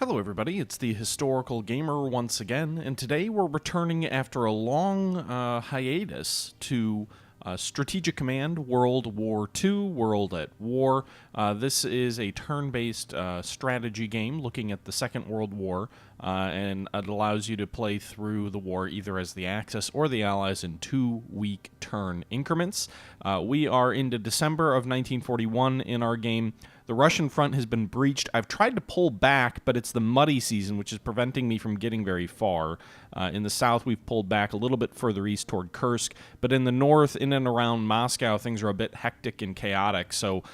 Hello everybody, it's the Historical Gamer once again, and today we're returning after a long hiatus to Strategic Command World War II, World at War. This is a turn-based strategy game looking at the Second World War, and it allows you to play through the war either as the Axis or the Allies in 2-week turn increments. We are into December of 1941 in our game. The Russian front has been breached. I've tried to pull back, but it's the muddy season, which is preventing me from getting very far. In the south, we've pulled back a little bit further east toward Kursk, but in the north, in and around Moscow, things are a bit hectic and chaotic, so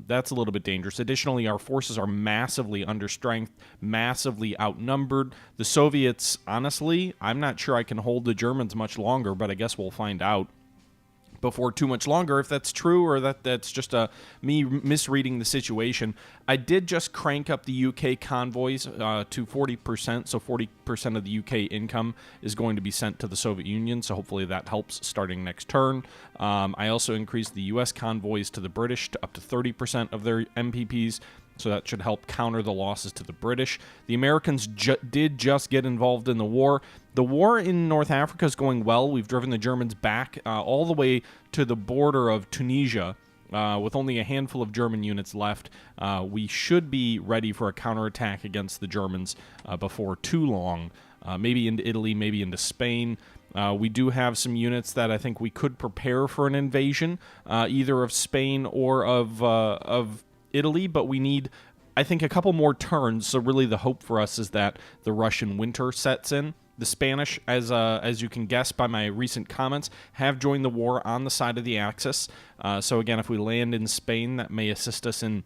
that's a little bit dangerous. Additionally, our forces are massively understrength, massively outnumbered. The Soviets, honestly, I'm not sure I can hold the Germans much longer, but I guess we'll find out before too much longer if that's true or that's just me misreading the situation. I did just crank up the UK convoys to 40%, so 40% of the UK income is going to be sent to the Soviet Union, so hopefully that helps starting next turn. I also increased the US convoys to the British to up to 30% of their MPPs, so that should help counter the losses to the British. The Americans did just get involved in the war. The war in North Africa is going well. We've driven the Germans back all the way to the border of Tunisia. With only a handful of German units left, we should be ready for a counterattack against the Germans before too long. Maybe into Italy, maybe into Spain. We do have some units that I think we could prepare for an invasion, either of Spain or of Italy, but we need, I think, a couple more turns. So really the hope for us is that the Russian winter sets in. The Spanish, as you can guess by my recent comments, have joined the war on the side of the Axis. So again, if we land in Spain, that may assist us in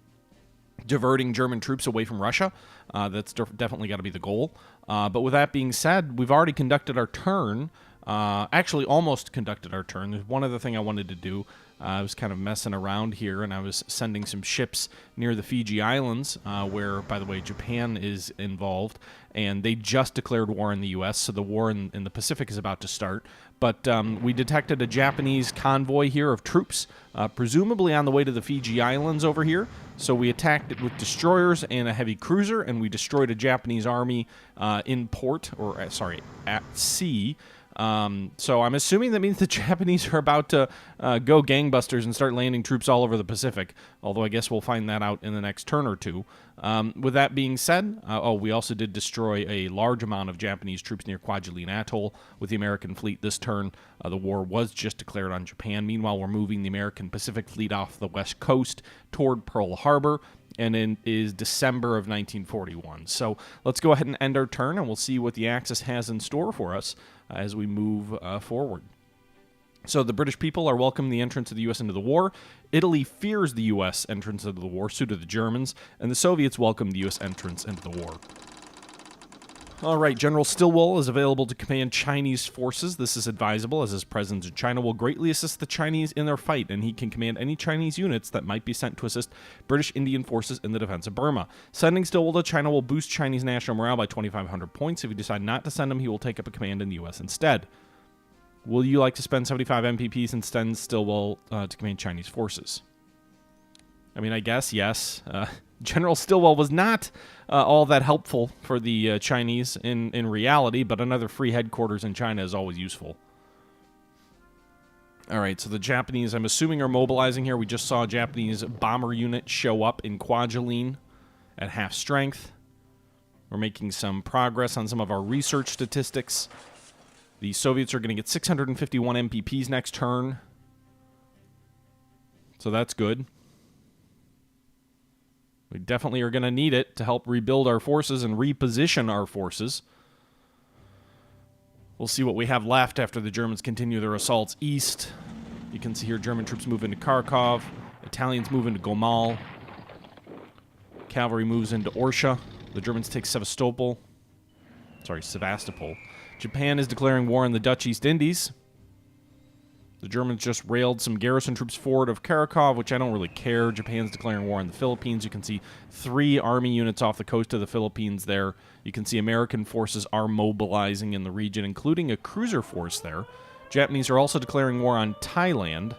diverting German troops away from Russia. That's definitely got to be the goal. But with that being said, we've already conducted our turn. Actually, almost conducted our turn. There's one other thing I wanted to do. I was kind of messing around here, and I was sending some ships near the Fiji Islands, where, by the way, Japan is involved, and they just declared war in the U.S., so the war in the Pacific is about to start. But we detected a Japanese convoy here of troops, presumably on the way to the Fiji Islands over here. So we attacked it with destroyers and a heavy cruiser, and we destroyed a Japanese army in port, or sorry, at sea. So I'm assuming that means the Japanese are about to go gangbusters and start landing troops all over the Pacific, although I guess we'll find that out in the next turn or two. With that being said, we also did destroy a large amount of Japanese troops near Kwajalein Atoll with the American fleet this turn. The war was just declared on Japan. Meanwhile, we're moving the American Pacific Fleet off the west coast toward Pearl Harbor, and it is December of 1941. So let's go ahead and end our turn, and we'll see what the Axis has in store for us as we move forward. So the British people are welcoming the entrance of the U.S. into the war. Italy fears the U.S. entrance into the war, so do the Germans, and the Soviets welcome the U.S. entrance into the war. All right, General Stilwell is available to command Chinese forces. This is advisable, as his presence in China will greatly assist the Chinese in their fight, and he can command any Chinese units that might be sent to assist British Indian forces in the defense of Burma. Sending Stilwell to China will boost Chinese national morale by 2,500 points. If you decide not to send him, he will take up a command in the U.S. instead. Will you like to spend 75 MPPs and send Stilwell to command Chinese forces? I mean, I guess, yes. General Stilwell was not all that helpful for the Chinese in reality, but another free headquarters in China is always useful. All right, so the Japanese, I'm assuming, are mobilizing here. We just saw a Japanese bomber unit show up in Kwajalein at half strength. We're making some progress on some of our research statistics. The Soviets are going to get 651 MPPs next turn, so that's good. We definitely are going to need it to help rebuild our forces and reposition our forces. We'll see what we have left after the Germans continue their assaults east. You can see here German troops move into Kharkov. Italians move into Gomal. Cavalry moves into Orsha. The Germans take Sevastopol. Japan is declaring war on the Dutch East Indies. The Germans just railed some garrison troops forward of Kharkov, which I don't really care. Japan's declaring war on the Philippines. You can see 3 army units off the coast of the Philippines there. You can see American forces are mobilizing in the region, including a cruiser force there. Japanese are also declaring war on Thailand.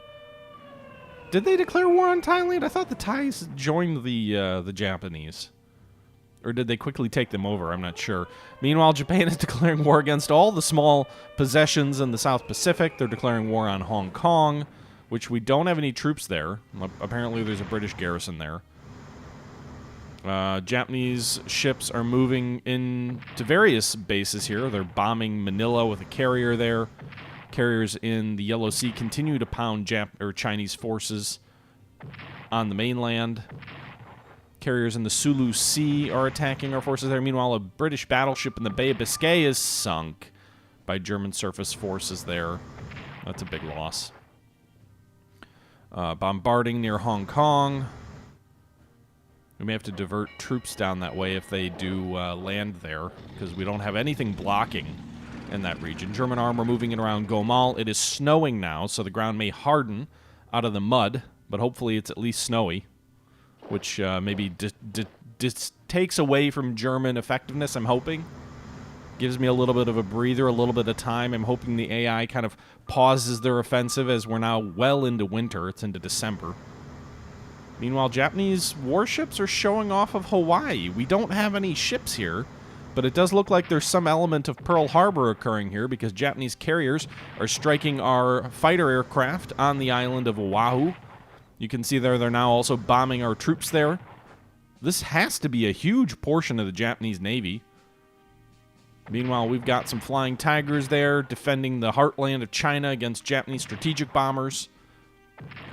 Did they declare war on Thailand? I thought the Thais joined the Japanese. Or did they quickly take them over? I'm not sure. Meanwhile, Japan is declaring war against all the small possessions in the South Pacific. They're declaring war on Hong Kong, which we don't have any troops there. Apparently, there's a British garrison there. Japanese ships are moving into various bases here. They're bombing Manila with a carrier there. Carriers in the Yellow Sea continue to pound Chinese forces on the mainland. Carriers in the Sulu Sea are attacking our forces there. Meanwhile, a British battleship in the Bay of Biscay is sunk by German surface forces there. That's a big loss. Bombarding near Hong Kong. We may have to divert troops down that way if they do land there, because we don't have anything blocking in that region. German armor moving in around Gomal. It is snowing now, so the ground may harden out of the mud, but hopefully it's at least snowy, which maybe takes away from German effectiveness, I'm hoping. Gives me a little bit of a breather, a little bit of time. I'm hoping the AI kind of pauses their offensive as we're now well into winter. It's into December. Meanwhile, Japanese warships are showing off of Hawaii. We don't have any ships here, but it does look like there's some element of Pearl Harbor occurring here because Japanese carriers are striking our fighter aircraft on the island of Oahu. You can see there they're now also bombing our troops there. This has to be a huge portion of the Japanese Navy. Meanwhile, we've got some flying tigers there defending the heartland of China against Japanese strategic bombers.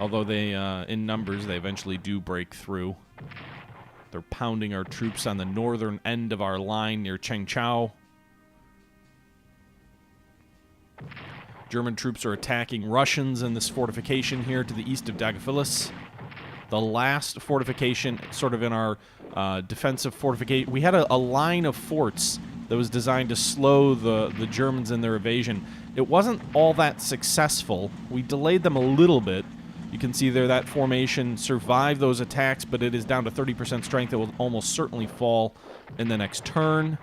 Although they, in numbers, they eventually do break through. They're pounding our troops on the northern end of our line near Chengchao. German troops are attacking Russians in this fortification here to the east of Dagufilis. The last fortification, sort of in our defensive fortification. We had a line of forts that was designed to slow the Germans in their evasion. It wasn't all that successful. We delayed them a little bit. You can see there that formation survived those attacks, but it is down to 30% strength. It will almost certainly fall in the next turn.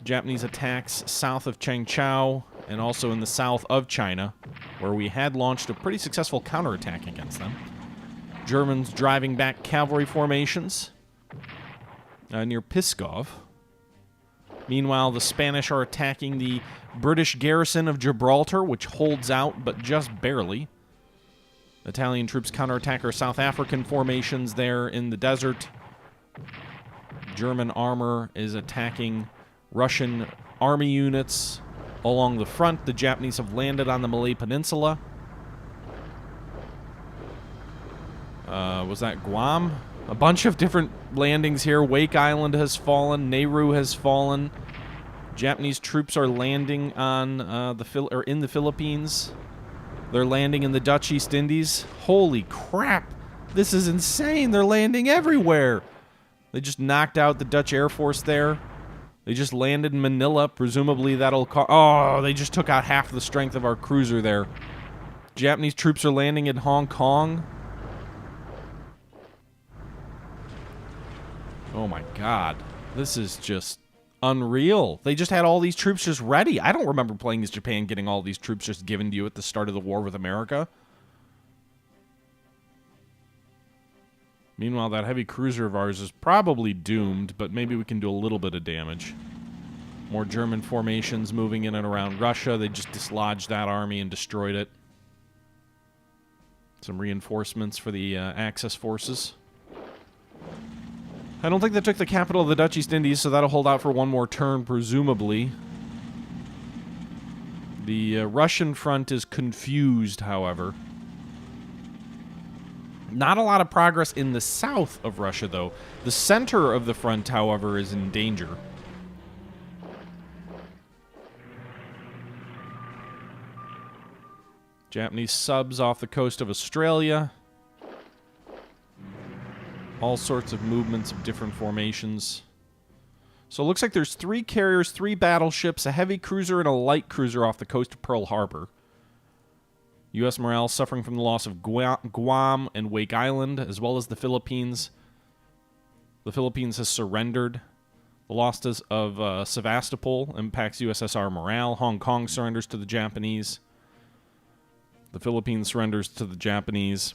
Japanese attacks south of Chengchao and also in the south of China, where we had launched a pretty successful counterattack against them. Germans driving back cavalry formations near Pskov. Meanwhile, the Spanish are attacking the British garrison of Gibraltar, which holds out, but just barely. Italian troops counterattack our South African formations there in the desert. German armor is attacking Russian army units along the front. The Japanese have landed on the Malay Peninsula. Was that Guam? A bunch of different landings here. Wake Island has fallen. Nauru has fallen. Japanese troops are landing on in the Philippines. They're landing in the Dutch East Indies. Holy crap! This is insane. They're landing everywhere. They just knocked out the Dutch Air Force there. They just landed in Manila. Presumably that'll... Oh, they just took out half the strength of our cruiser there. Japanese troops are landing in Hong Kong. Oh my god. This is just unreal. They just had all these troops just ready. I don't remember playing as Japan getting all these troops just given to you at the start of the war with America. Meanwhile, that heavy cruiser of ours is probably doomed, but maybe we can do a little bit of damage. More German formations moving in and around Russia. They just dislodged that army and destroyed it. Some reinforcements for the Axis forces. I don't think they took the capital of the Dutch East Indies, so that'll hold out for one more turn, presumably. The Russian front is confused, however. Not a lot of progress in the south of Russia, though. The center of the front, however, is in danger. Japanese subs off the coast of Australia. All sorts of movements of different formations. So it looks like there's 3 carriers, 3 battleships, a heavy cruiser, and a light cruiser off the coast of Pearl Harbor. U.S. morale suffering from the loss of Guam and Wake Island, as well as the Philippines. The Philippines has surrendered. The loss of Sevastopol impacts USSR morale. Hong Kong surrenders to the Japanese. The Philippines surrenders to the Japanese.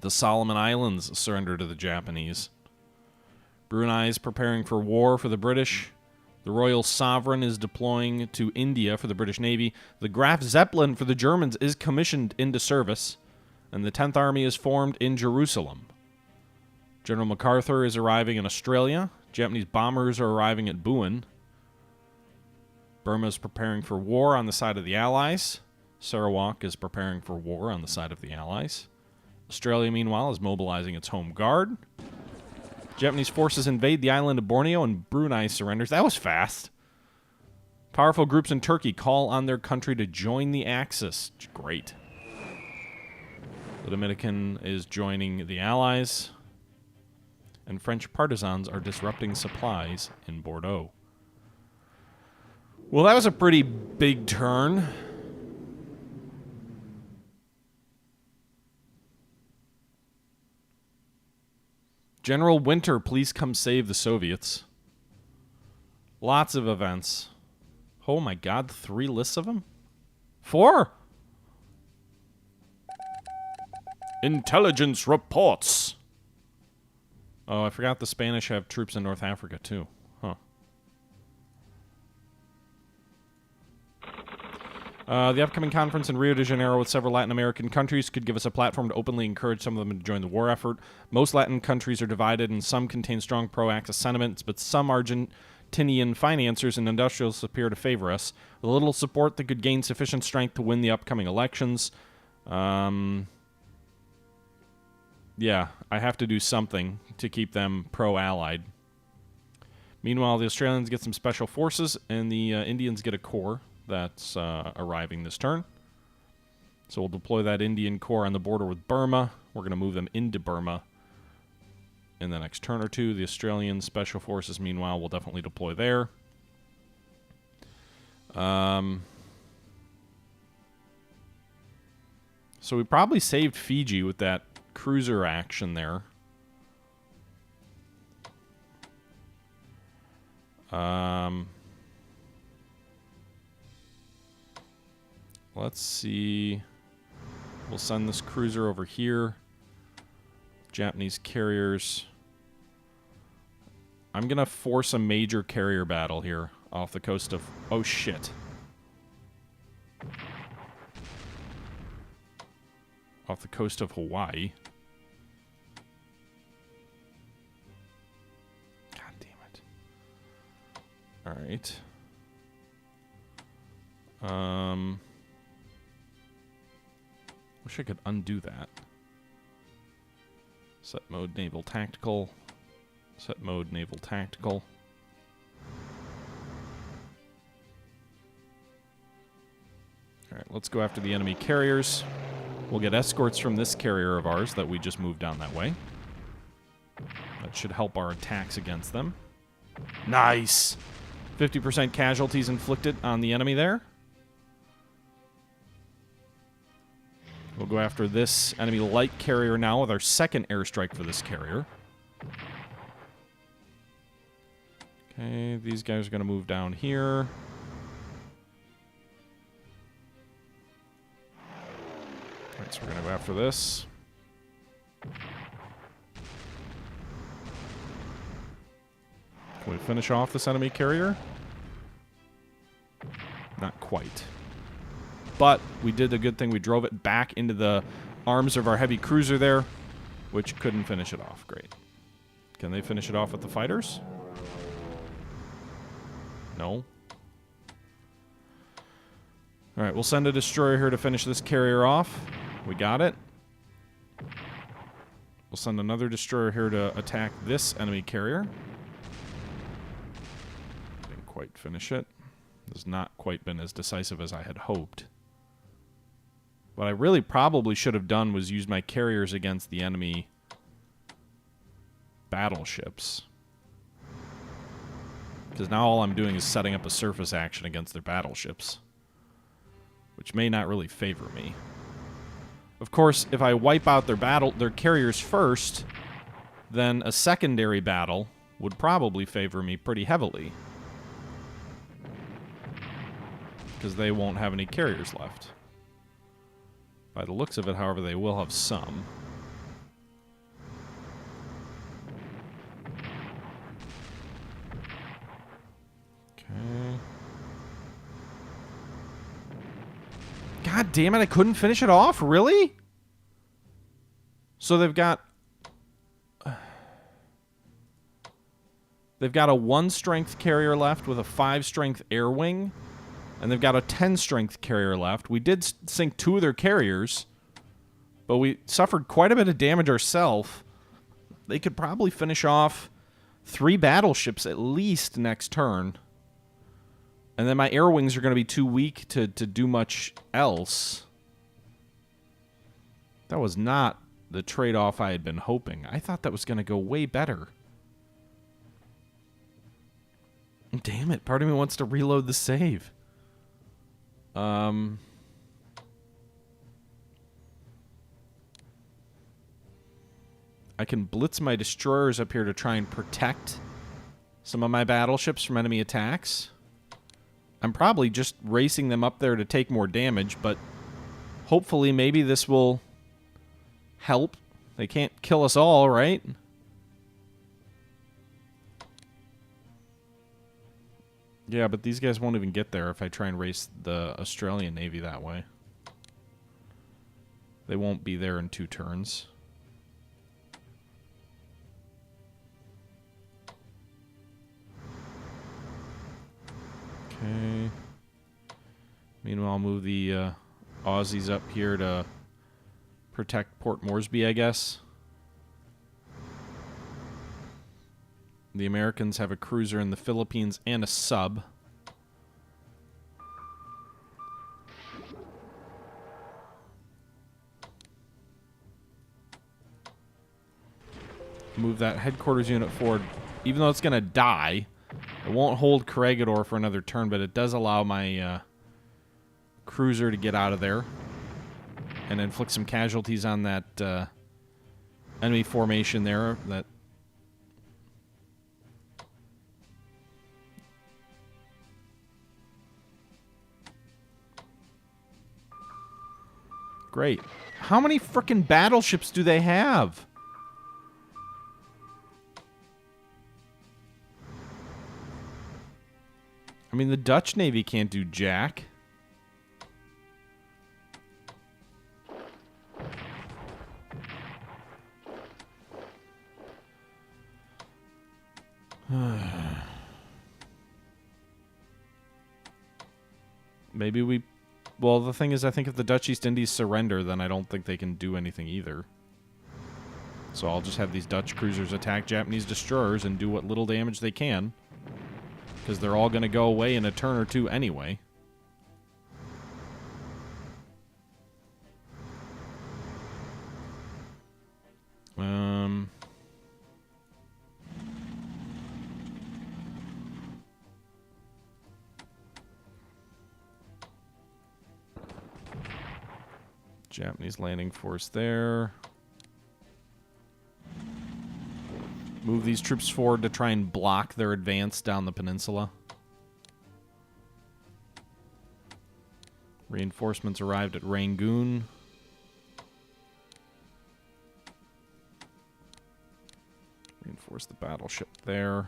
The Solomon Islands surrender to the Japanese. Brunei is preparing for war for the British. The Royal Sovereign is deploying to India for the British Navy. The Graf Zeppelin for the Germans is commissioned into service. And the 10th Army is formed in Jerusalem. General MacArthur is arriving in Australia. Japanese bombers are arriving at Buin. Burma is preparing for war on the side of the Allies. Sarawak is preparing for war on the side of the Allies. Australia, meanwhile, is mobilizing its home guard. Japanese forces invade the island of Borneo and Brunei surrenders. That was fast. Powerful groups in Turkey call on their country to join the Axis. Great. The Dominican is joining the Allies. And French partisans are disrupting supplies in Bordeaux. Well, that was a pretty big turn. General Winter, please come save the Soviets. Lots of events. Oh my god, 3 lists of them? 4? Intelligence reports. Oh, I forgot the Spanish have troops in North Africa, too. Huh. The upcoming conference in Rio de Janeiro with several Latin American countries could give us a platform to openly encourage some of them to join the war effort. Most Latin countries are divided, and some contain strong pro-Axis sentiments, but some Argentinian financiers and industrialists appear to favor us. With a little support that could gain sufficient strength to win the upcoming elections. Yeah, I have to do something to keep them pro-allied. Meanwhile, the Australians get some special forces, and the Indians get a corps that's arriving this turn. So we'll deploy that Indian corps on the border with Burma. We're going to move them into Burma in the next turn or two. The Australian special forces, meanwhile, will definitely deploy there. So we probably saved Fiji with that cruiser action there. Let's see. We'll send this cruiser over here. Japanese carriers. I'm going to force a major carrier battle here off the coast of... Oh, shit. Off the coast of Hawaii. God damn it. Alright. Wish I could undo that. Set mode naval tactical. Set mode naval tactical. Alright, let's go after the enemy carriers. We'll get escorts from this carrier of ours that we just moved down that way. That should help our attacks against them. Nice! 50% casualties inflicted on the enemy there. We'll go after this enemy light carrier now with our second airstrike for this carrier. Okay, these guys are going to move down here. Alright, so we're going to go after this. Can we finish off this enemy carrier? Not quite. But we did a good thing. We drove it back into the arms of our heavy cruiser there, which couldn't finish it off. Great. Can they finish it off with the fighters? No. Alright, we'll send a destroyer here to finish this carrier off. We got it. We'll send another destroyer here to attack this enemy carrier. Didn't quite finish it. Has not quite been as decisive as I had hoped. What I really probably should have done was use my carriers against the enemy battleships. Because now all I'm doing is setting up a surface action against their battleships. Which may not really favor me. Of course, if I wipe out their carriers first, then a secondary battle would probably favor me pretty heavily. Because they won't have any carriers left. By the looks of it, however, they will have some. God damn it, I couldn't finish it off? Really? So they've got a 1 strength carrier left with a 5 strength air wing, and they've got a 10 strength carrier left. We did sink 2 of their carriers, but we suffered quite a bit of damage ourselves. They could probably finish off 3 battleships at least next turn. And then my air wings are going to be too weak to do much else. That was not the trade-off I had been hoping. I thought that was going to go way better. Damn it, part of me wants to reload the save. I can blitz my destroyers up here to try and protect some of my battleships from enemy attacks. I'm probably just racing them up there to take more damage, but hopefully maybe this will help. They can't kill us all, right? Yeah, but these guys won't even get there if I try and race the Australian Navy that way. They won't be there in 2 turns. Okay. Meanwhile, I'll move the Aussies up here to protect Port Moresby, I guess. The Americans have a cruiser in the Philippines and a sub. Move that headquarters unit forward. Even though it's going to die, it won't hold Corregidor for another turn, but it does allow my cruiser to get out of there and inflict some casualties on that enemy formation there. That great. How many frickin' battleships do they have? I mean, the Dutch Navy can't do jack. Maybe we... Well, the thing is, I think if the Dutch East Indies surrender, then I don't think they can do anything either. So I'll just have these Dutch cruisers attack Japanese destroyers and do what little damage they can. Because they're all going to go away in a turn or 2 anyway. Japanese landing force there. Move these troops forward to try and block their advance down the peninsula. Reinforcements arrived at Rangoon. Reinforce the battleship there.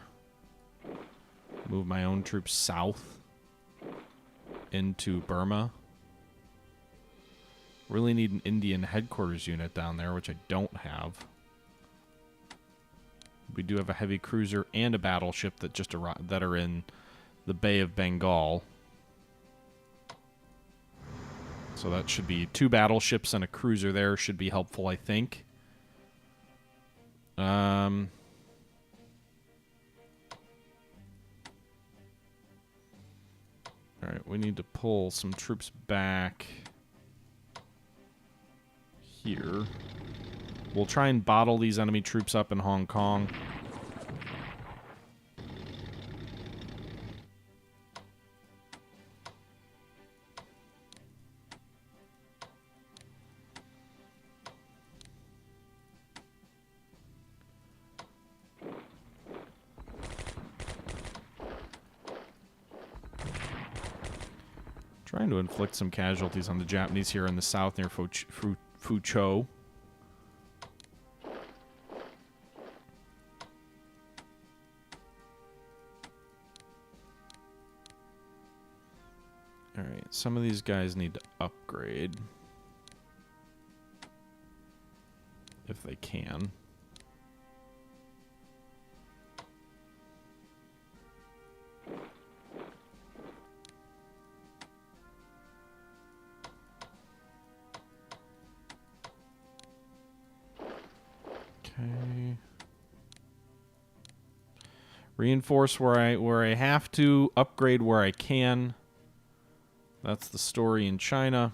Move my own troops south into Burma. Really need an Indian headquarters unit down there, which I don't have. We do have a heavy cruiser and a battleship that just that are in the Bay of Bengal. So that should be 2 battleships and a cruiser there. Should be helpful, I think. Alright, we need to pull some troops back here. We'll try and bottle these enemy troops up in Hong Kong. Trying to inflict some casualties on the Japanese here in the south near Fuzhou. Alright, some of these guys need to upgrade. If they can. Okay. Reinforce where I have to, upgrade where I can. That's the story in China.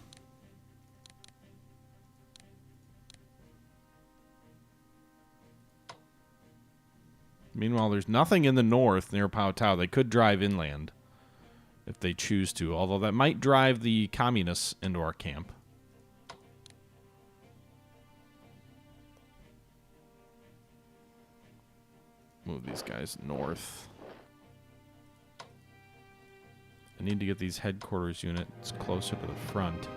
Meanwhile, there's nothing in the north near Pao Tao. They could drive inland if they choose to, although that might drive the communists into our camp. Move these guys north. I need to get these headquarters units closer to the front.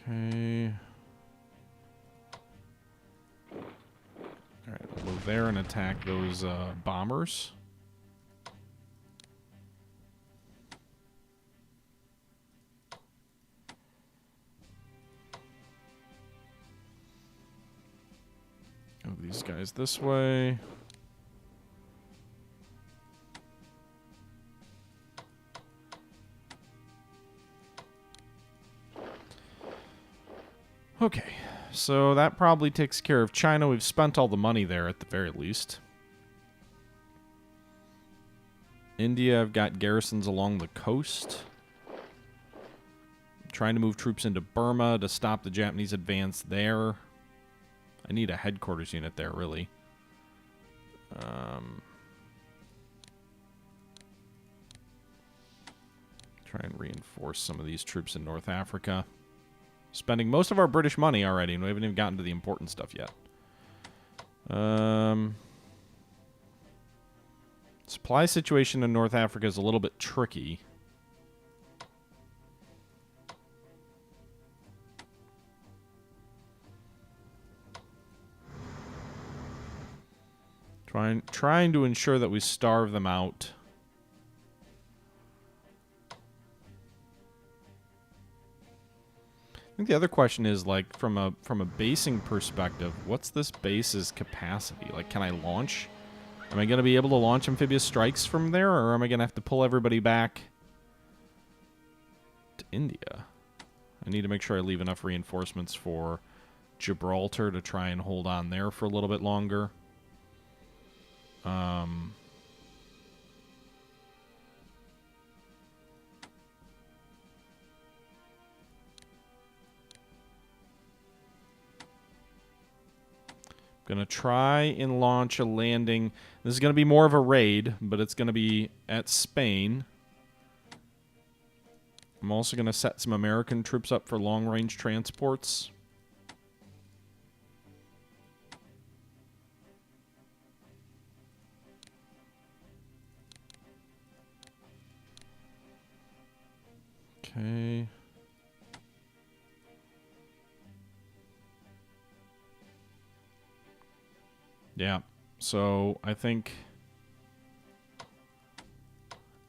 Okay. Alright, we'll move there and attack those bombers. Move these guys this way. Okay, so that probably takes care of China. We've spent all the money there at the very least. India, I've got garrisons along the coast. I'm trying to move troops into Burma to stop the Japanese advance there. I need a headquarters unit there, really. Try and reinforce some of these troops in North Africa. Spending most of our British money already, and we haven't even gotten to the important stuff yet. Supply situation in North Africa is a little bit tricky. Trying to ensure that we starve them out. I think the other question is, like, from a basing perspective, what's this base's capacity? Like, can I launch? Am I going to be able to launch amphibious strikes from there, or am I going to have to pull everybody back to India? I need to make sure I leave enough reinforcements for Gibraltar to try and hold on there for a little bit longer. Gonna try and launch a landing. This is gonna be more of a raid, but it's gonna be at Spain. I'm also gonna set some American troops up for long-range transports. Okay. Yeah, so I think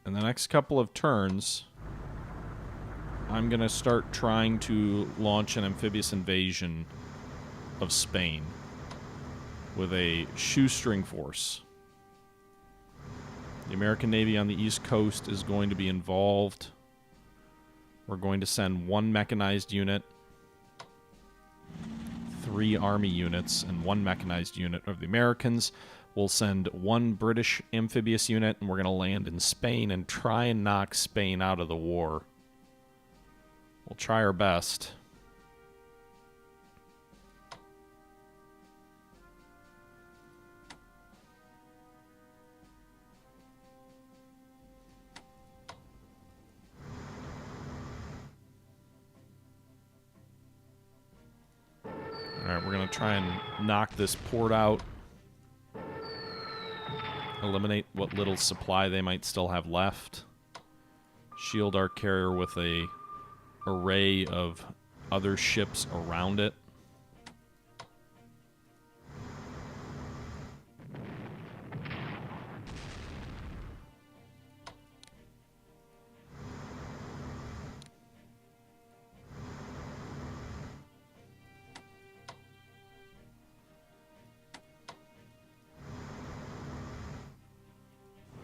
in the next couple of turns, I'm going to start trying to launch an amphibious invasion of Spain with a shoestring force. The American Navy on the East Coast is going to be involved. We're going to send 1 mechanized unit, 3 army units, and 1 mechanized unit of the Americans. We'll send 1 British amphibious unit, and we're going to land in Spain and try and knock Spain out of the war. We'll try our best. Alright, we're going to try and knock this port out. Eliminate what little supply they might still have left. Shield our carrier with a array of other ships around it.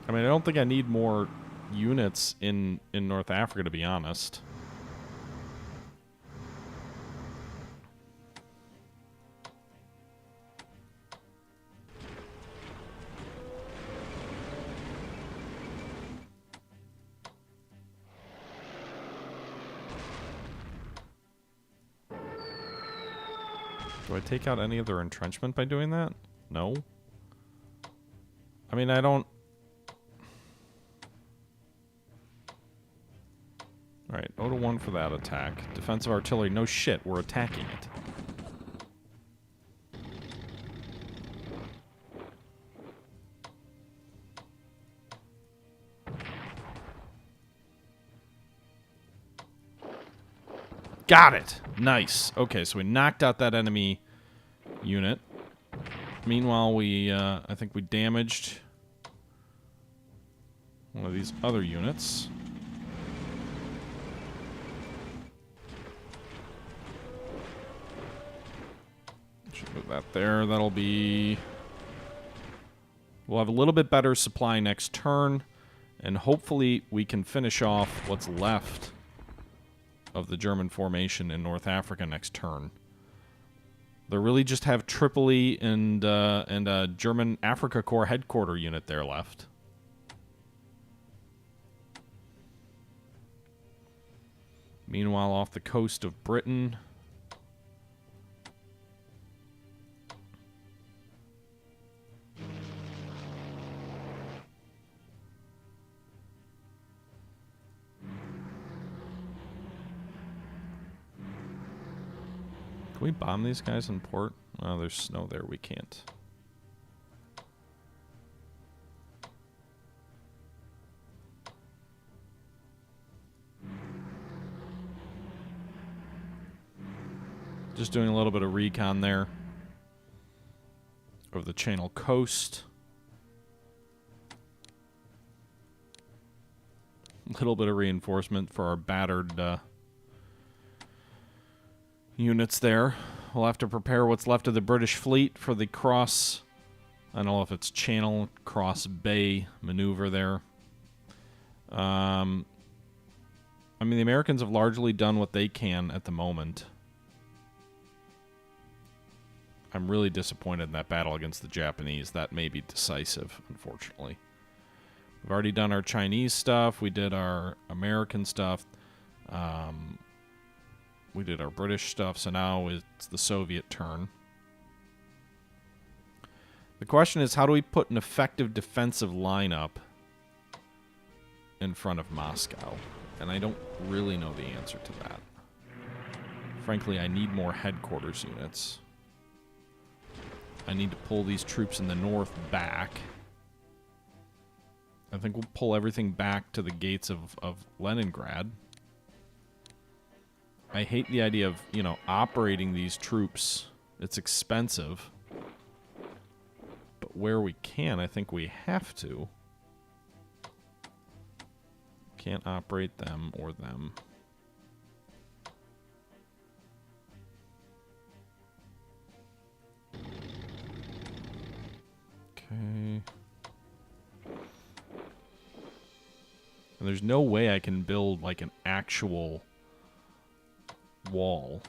I mean, I don't think I need more units in North Africa, to be honest. Do I take out any of their entrenchment by doing that? No. I mean, I don't... Alright, 0-1 for that attack. Defensive artillery, no shit, we're attacking it. Got it! Nice. Okay, so we knocked out that enemy unit. Meanwhile, we, I think we damaged one of these other units. Should move that there. That'll be... We'll have a little bit better supply next turn, and hopefully we can finish off what's left of the German formation in North Africa next turn. They really just have Tripoli and a German Africa Corps headquarter unit there left. Meanwhile, off the coast of Britain, can we bomb these guys in port? Oh, there's snow there. We can't. Just doing a little bit of recon there over the Channel coast. A little bit of reinforcement for our battered units there. We'll have to prepare what's left of the British fleet for the cross... I don't know if it's Channel, cross Bay maneuver there. I mean, the Americans have largely done what they can at the moment. I'm really disappointed in that battle against the Japanese. That may be decisive, unfortunately. We've already done our Chinese stuff. We did our American stuff. We did our British stuff, so now it's the Soviet turn. The question is, how do we put an effective defensive lineup in front of Moscow? And I don't really know the answer to that. Frankly, I need more headquarters units. I need to pull these troops in the north back. I think we'll pull everything back to the gates of Leningrad. I hate the idea of, you know, operating these troops. It's expensive. But where we can, I think we have to. Can't operate them or them. Okay. And there's no way I can build, like, an actual wall.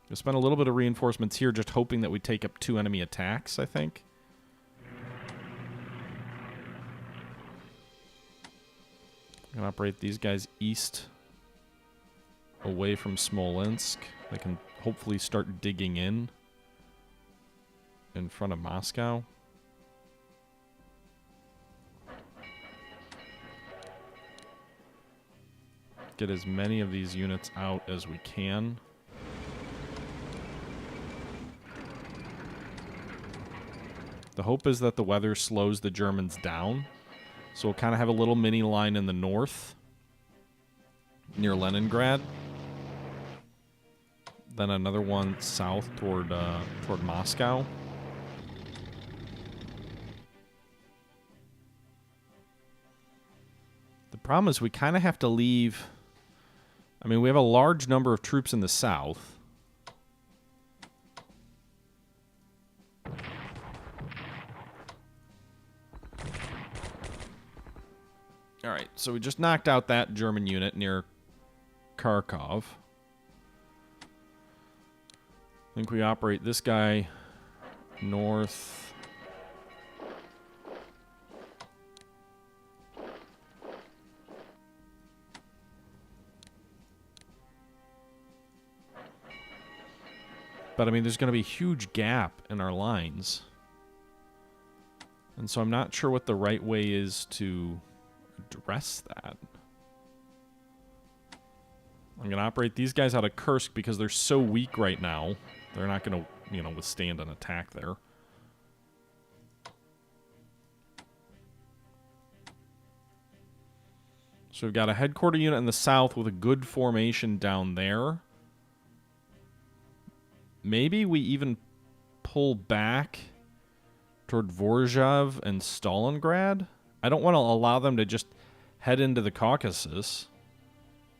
We'll spend a little bit of reinforcements here, just hoping that we take up 2 enemy attacks, I think. I'm gonna operate these guys east, away from Smolensk. They can hopefully start digging in front of Moscow. Get as many of these units out as we can. The hope is that the weather slows the Germans down. So we'll kind of have a little mini line in the north near Leningrad. Then another one south toward Moscow. The problem is we kind of have to leave... I mean, we have a large number of troops in the south. All right, so we just knocked out that German unit near Kharkov. I think we operate this guy north. But, I mean, there's going to be a huge gap in our lines. And so I'm not sure what the right way is to address that. I'm going to operate these guys out of Kursk because they're so weak right now. They're not going to, you know, withstand an attack there. So we've got a headquarter unit in the south with a good formation down there. Maybe we even pull back toward Vorzhev and Stalingrad. I don't want to allow them to just head into the Caucasus.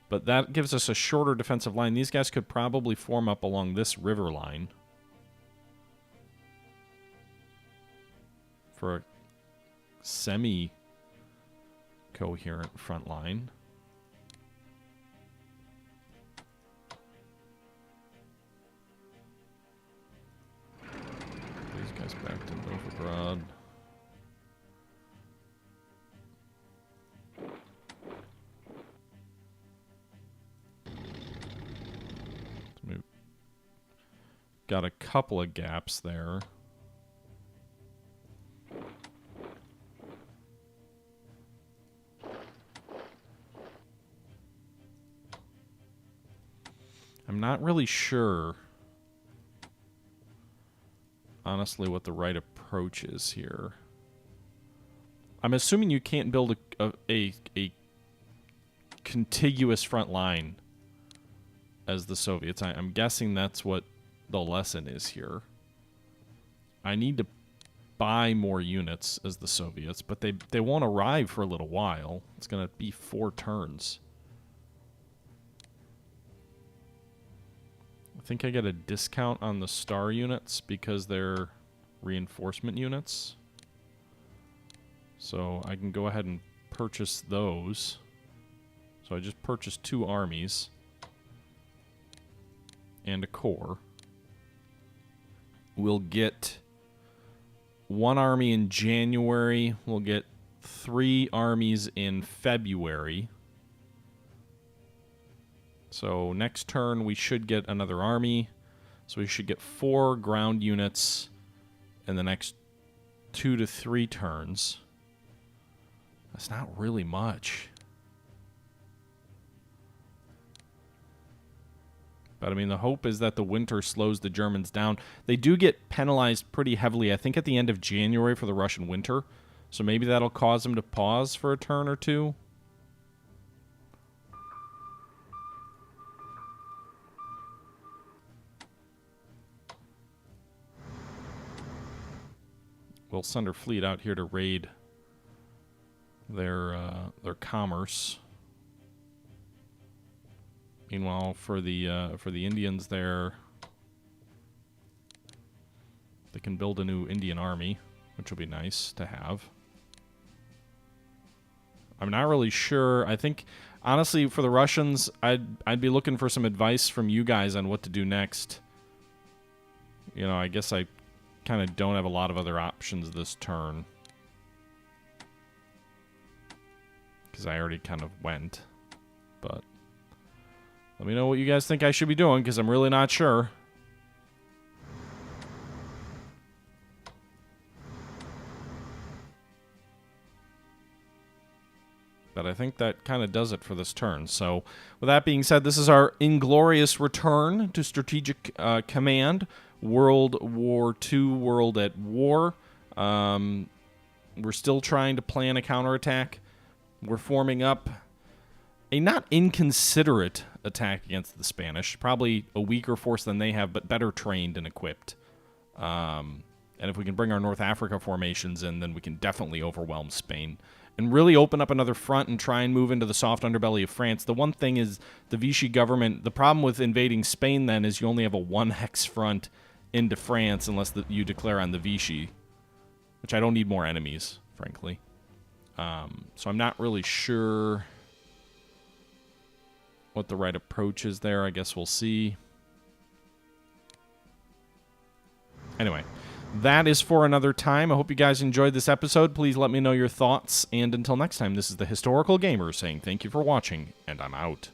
But that gives us a shorter defensive line. These guys could probably form up along this river line for a semi-coherent front line. These guys back to Novgorod. Got a couple of gaps there. I'm not really sure, honestly, what the right approach is here. I'm assuming you can't build a contiguous front line as the Soviets. I'm guessing that's what the lesson is here. I need to buy more units as the Soviets, but they won't arrive for a little while. It's going to be 4 turns. I think I get a discount on the star units because they're reinforcement units. So I can go ahead and purchase those. So I just purchased 2 armies and a corps. We'll get 1 army in January. We'll get 3 armies in February. So next turn we should get another army. So we should get 4 ground units in the next 2 to 3 turns. That's not really much. But, I mean, the hope is that the winter slows the Germans down. They do get penalized pretty heavily, I think, at the end of January for the Russian winter. So maybe that'll cause them to pause for a turn or 2. We'll send our fleet out here to raid their commerce. Meanwhile, for the Indians there, they can build a new Indian army, which will be nice to have. I'm not really sure. I think, honestly, for the Russians, I'd be looking for some advice from you guys on what to do next. You know, I guess I kind of don't have a lot of other options this turn, because I already kind of went, but let me know what you guys think I should be doing, because I'm really not sure. But I think that kind of does it for this turn. So, with that being said, this is our inglorious return to Strategic Command, World War II, World at War. We're still trying to plan a counterattack. We're forming up a not inconsiderate attack against the Spanish. Probably a weaker force than they have, but better trained and equipped. And if we can bring our North Africa formations in, then we can definitely overwhelm Spain and really open up another front and try and move into the soft underbelly of France. The one thing is the Vichy government, the problem with invading Spain then is you only have a 1-hex front into France unless you declare on the Vichy, which I don't need more enemies, frankly. So I'm not really sure what the right approach is there. I guess we'll see. Anyway, that is for another time. I hope you guys enjoyed this episode. Please let me know your thoughts. And until next time, this is the Historical Gamer saying thank you for watching, and I'm out.